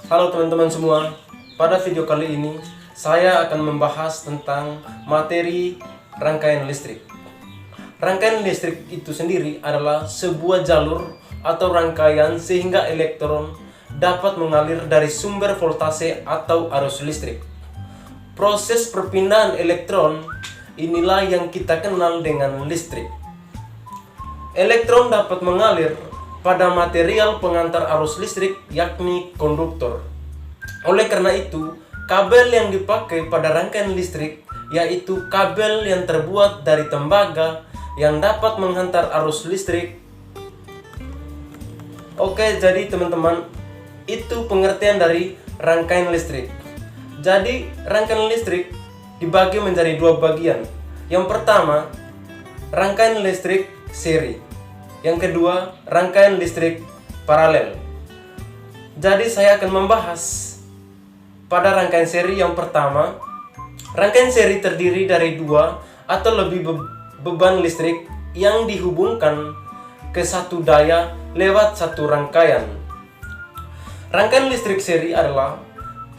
Halo teman-teman semua, pada video kali ini saya akan membahas tentang materi rangkaian listrik. Rangkaian listrik itu sendiri adalah sebuah jalur atau rangkaian sehingga elektron dapat mengalir dari sumber voltase atau arus listrik. Proses perpindahan elektron inilah yang kita kenal dengan listrik. Elektron dapat mengalir pada material pengantar arus listrik, yakni konduktor. Oleh karena itu, kabel yang dipakai pada rangkaian listrik yaitu kabel yang terbuat dari tembaga yang dapat menghantar arus listrik. Oke, jadi teman-teman, itu pengertian dari rangkaian listrik. Jadi, rangkaian listrik dibagi menjadi dua bagian. Yang pertama, rangkaian listrik seri. Yang kedua, rangkaian listrik paralel. Jadi saya akan membahas pada rangkaian seri yang pertama. Rangkaian seri terdiri dari dua atau lebih beban listrik yang dihubungkan ke satu daya lewat satu rangkaian. Rangkaian listrik seri adalah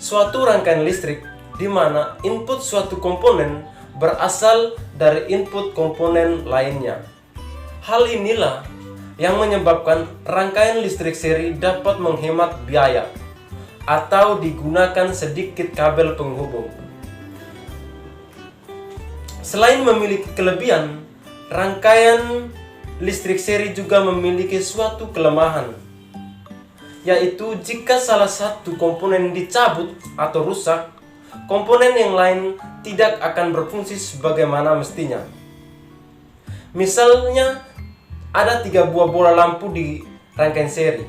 suatu rangkaian listrik di mana input suatu komponen berasal dari input komponen lainnya. Hal inilah yang menyebabkan rangkaian listrik seri dapat menghemat biaya atau digunakan sedikit kabel penghubung. Selain memiliki kelebihan, rangkaian listrik seri juga memiliki suatu kelemahan, yaitu jika salah satu komponen dicabut atau rusak, komponen yang lain tidak akan berfungsi sebagaimana mestinya. Misalnya, ada 3 buah bola lampu di rangkaian seri.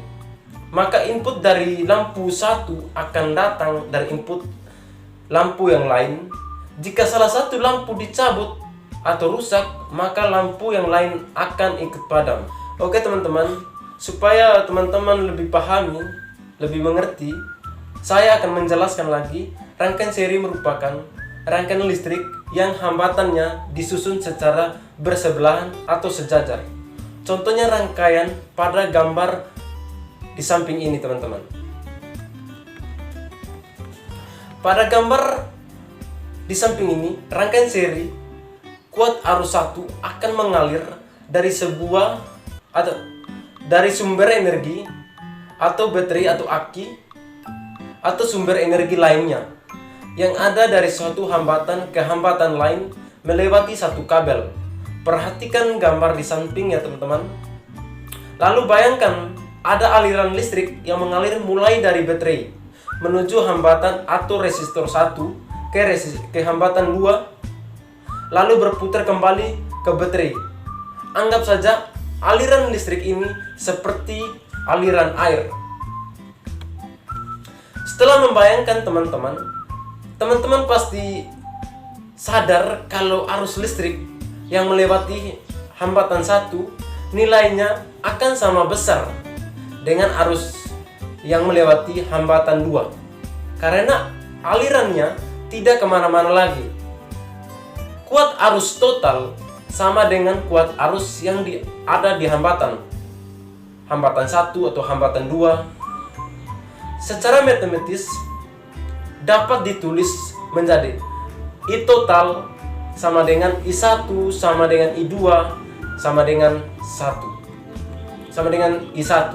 Maka input dari lampu satu akan datang dari input lampu yang lain. Jika salah satu lampu dicabut atau rusak, maka lampu yang lain akan ikut padam. Oke teman-teman, supaya teman-teman lebih pahami, lebih mengerti, saya akan menjelaskan lagi. Rangkaian seri merupakan rangkaian listrik yang hambatannya disusun secara bersebelahan atau sejajar. Contohnya rangkaian pada gambar di samping ini, teman-teman. Pada gambar di samping ini, rangkaian seri, kuat arus 1 akan mengalir dari sebuah atau dari sumber energi atau baterai atau aki atau sumber energi lainnya yang ada dari suatu hambatan ke hambatan lain melewati satu kabel. Perhatikan gambar di samping ya teman-teman. Lalu bayangkan ada aliran listrik yang mengalir mulai dari baterai menuju hambatan atau resistor 1 ke hambatan 2, lalu berputar kembali ke baterai. Anggap saja aliran listrik ini seperti aliran air. Setelah membayangkan teman-teman pasti sadar kalau arus listrik yang melewati hambatan 1 nilainya akan sama besar dengan arus yang melewati hambatan 2 karena alirannya tidak kemana-mana lagi. Kuat arus total sama dengan kuat arus yang ada di hambatan 1 atau hambatan 2. Secara matematis dapat ditulis menjadi I total sama dengan I1 sama dengan I2 sama dengan 1 sama dengan I1.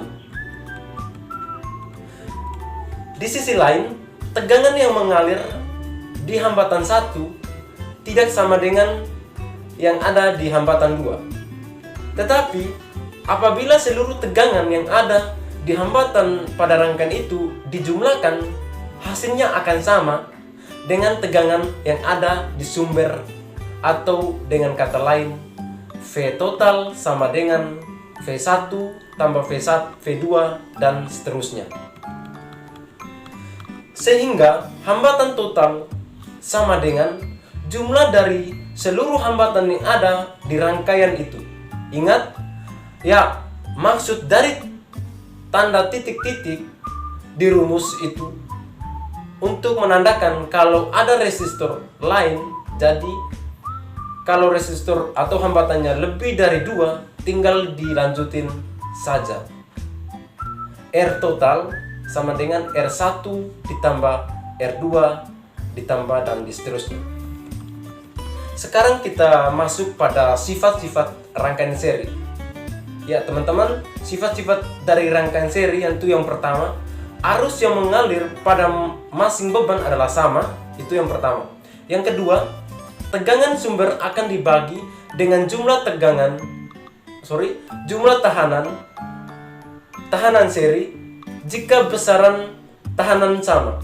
Di sisi lain, tegangan yang mengalir di hambatan 1 tidak sama dengan yang ada di hambatan 2. Tetapi apabila seluruh tegangan yang ada di hambatan pada rangkaian itu dijumlahkan, hasilnya akan sama dengan tegangan yang ada di sumber, atau dengan kata lain, V total sama dengan V1 tambah V1, V2 dan seterusnya. Sehingga hambatan total sama dengan jumlah dari seluruh hambatan yang ada di rangkaian itu. Ingat ya, maksud dari tanda titik-titik di rumus itu untuk menandakan kalau ada resistor lain. Jadi kalau resistor atau hambatannya lebih dari 2, tinggal dilanjutin saja. R total sama dengan R1 ditambah R2 ditambah dan seterusnya. Sekarang kita masuk pada sifat-sifat rangkaian seri. Ya teman-teman, sifat-sifat dari rangkaian seri yaitu yang pertama, arus yang mengalir pada masing beban adalah sama, itu yang pertama. Yang kedua, tegangan sumber akan dibagi dengan jumlah tahanan seri jika besaran tahanan sama.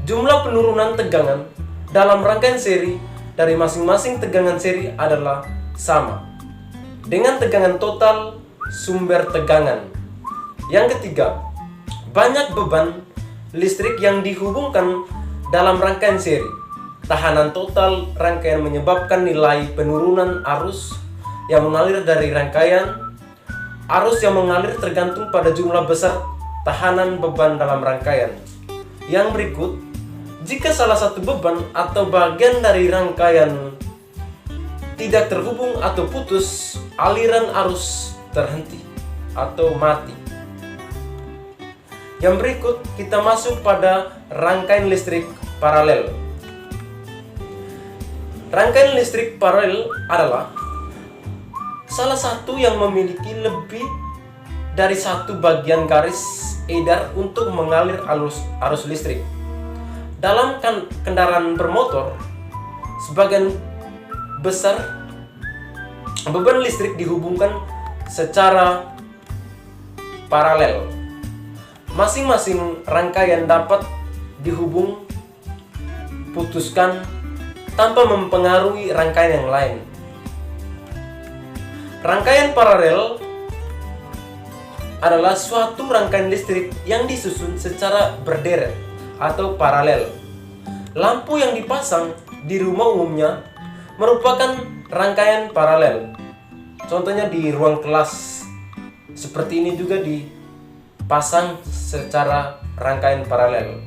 Jumlah penurunan tegangan dalam rangkaian seri dari masing-masing tegangan seri adalah sama dengan tegangan total sumber tegangan. Yang ketiga, banyak beban listrik yang dihubungkan dalam rangkaian seri. Tahanan total rangkaian menyebabkan nilai penurunan arus yang mengalir dari rangkaian. Arus yang mengalir tergantung pada jumlah besar tahanan beban dalam rangkaian. Yang berikut, jika salah satu beban atau bagian dari rangkaian tidak terhubung atau putus, aliran arus terhenti atau mati. Yang berikut, kita masuk pada rangkaian listrik paralel. Rangkaian listrik paralel adalah salah satu yang memiliki lebih dari satu bagian garis edar untuk mengalir arus listrik. Dalam kendaraan bermotor, sebagian besar beban listrik dihubungkan secara paralel. Masing-masing rangkaian dapat putuskan tanpa mempengaruhi rangkaian yang lain. Rangkaian paralel adalah suatu rangkaian listrik yang disusun secara berderet atau paralel. Lampu yang dipasang di rumah umumnya merupakan rangkaian paralel. Contohnya di ruang kelas seperti ini juga dipasang secara rangkaian paralel.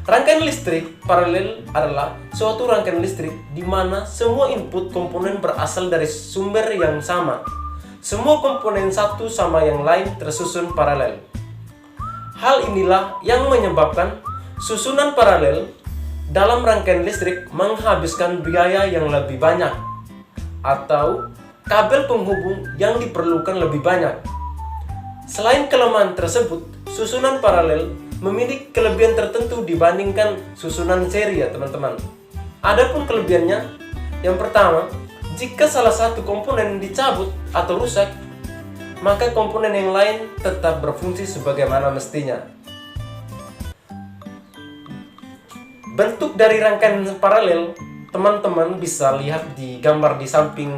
Rangkaian listrik paralel adalah suatu rangkaian listrik di mana semua input komponen berasal dari sumber yang sama. Semua komponen satu sama yang lain tersusun paralel. Hal inilah yang menyebabkan susunan paralel dalam rangkaian listrik menghabiskan biaya yang lebih banyak atau kabel penghubung yang diperlukan lebih banyak. Selain kelemahan tersebut, susunan paralel memiliki kelebihan tertentu dibandingkan susunan seri ya teman-teman. Adapun kelebihannya, yang pertama, jika salah satu komponen dicabut atau rusak, maka komponen yang lain tetap berfungsi sebagaimana mestinya. Bentuk dari rangkaian paralel, teman-teman bisa lihat di gambar di samping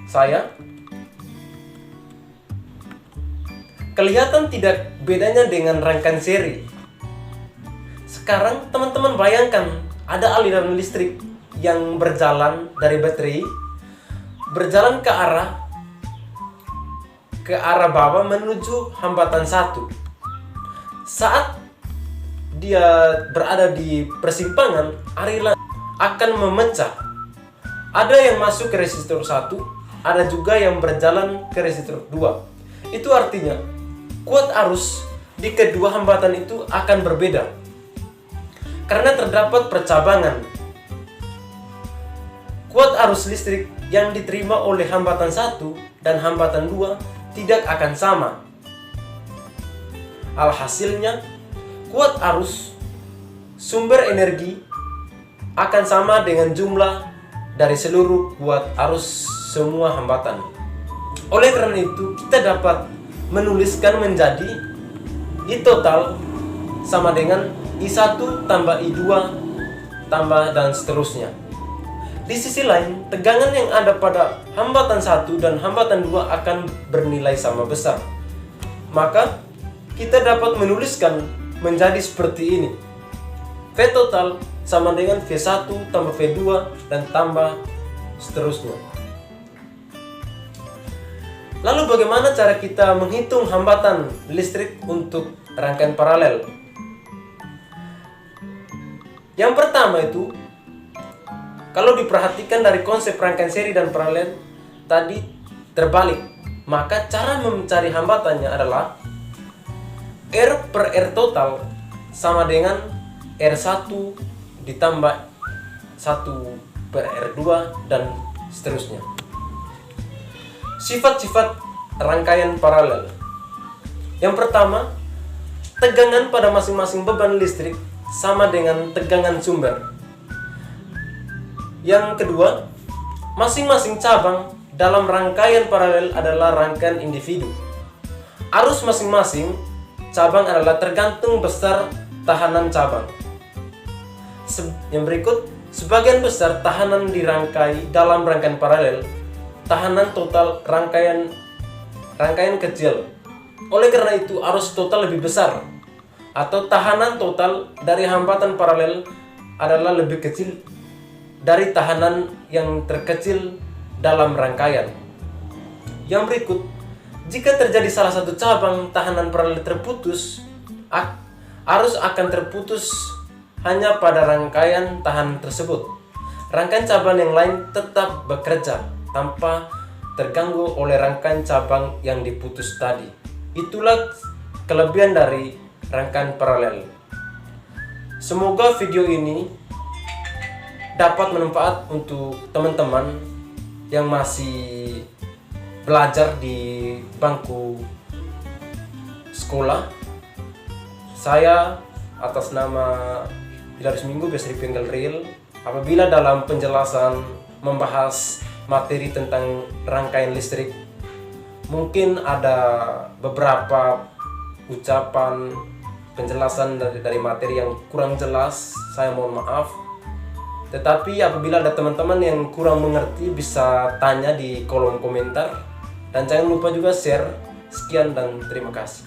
saya. Kelihatan tidak bedanya dengan rangkaian seri. Sekarang teman-teman bayangkan ada aliran listrik yang berjalan dari baterai, berjalan ke arah bawah menuju hambatan 1. Saat dia berada di persimpangan, aliran akan memecah. Ada yang masuk ke resistor 1, ada juga yang berjalan ke resistor 2. Itu artinya kuat arus di kedua hambatan itu akan berbeda karena terdapat percabangan. Kuat arus listrik yang diterima oleh hambatan 1 dan hambatan 2 tidak akan sama. Alhasilnya, kuat arus sumber energi akan sama dengan jumlah dari seluruh kuat arus semua hambatan. Oleh karena itu, kita dapat menuliskan menjadi I total sama dengan I1 tambah I2 tambah dan seterusnya. Di sisi lain, tegangan yang ada pada hambatan 1 dan hambatan 2 akan bernilai sama besar. Maka, kita dapat menuliskan menjadi seperti ini. V total sama dengan V1 tambah V2 dan tambah seterusnya. Lalu bagaimana cara kita menghitung hambatan listrik untuk rangkaian paralel? Yang pertama itu, kalau diperhatikan dari konsep rangkaian seri dan paralel tadi terbalik, maka cara mencari hambatannya adalah R per R total sama dengan R1 ditambah 1 per R2 dan seterusnya. Sifat-sifat rangkaian paralel. Yang pertama, tegangan pada masing-masing beban listrik sama dengan tegangan sumber. Yang kedua, masing-masing cabang dalam rangkaian paralel adalah rangkaian individu. Arus masing-masing cabang adalah tergantung besar tahanan cabang. Yang berikut, sebagian besar tahanan dirangkai dalam rangkaian paralel, tahanan total rangkaian kecil. Oleh karena itu, arus total lebih besar atau tahanan total dari hambatan paralel adalah lebih kecil dari tahanan yang terkecil dalam rangkaian. Yang berikut, jika terjadi salah satu cabang tahanan paralel terputus, arus akan terputus hanya pada rangkaian tahanan tersebut. Rangkaian cabang yang lain tetap bekerja tanpa terganggu oleh rangkaian cabang yang diputus tadi. Itulah kelebihan dari rangkaian paralel. Semoga video ini dapat bermanfaat untuk teman-teman yang masih belajar di bangku sekolah. Saya atas nama Hilarius Minggu biasa dipanggil Real. Apabila dalam penjelasan membahas materi tentang rangkaian listrik, mungkin ada beberapa ucapan penjelasan dari materi yang kurang jelas, saya mohon maaf. Tetapi apabila ada teman-teman yang kurang mengerti, bisa tanya di kolom komentar. Dan jangan lupa juga share. Sekian dan terima kasih.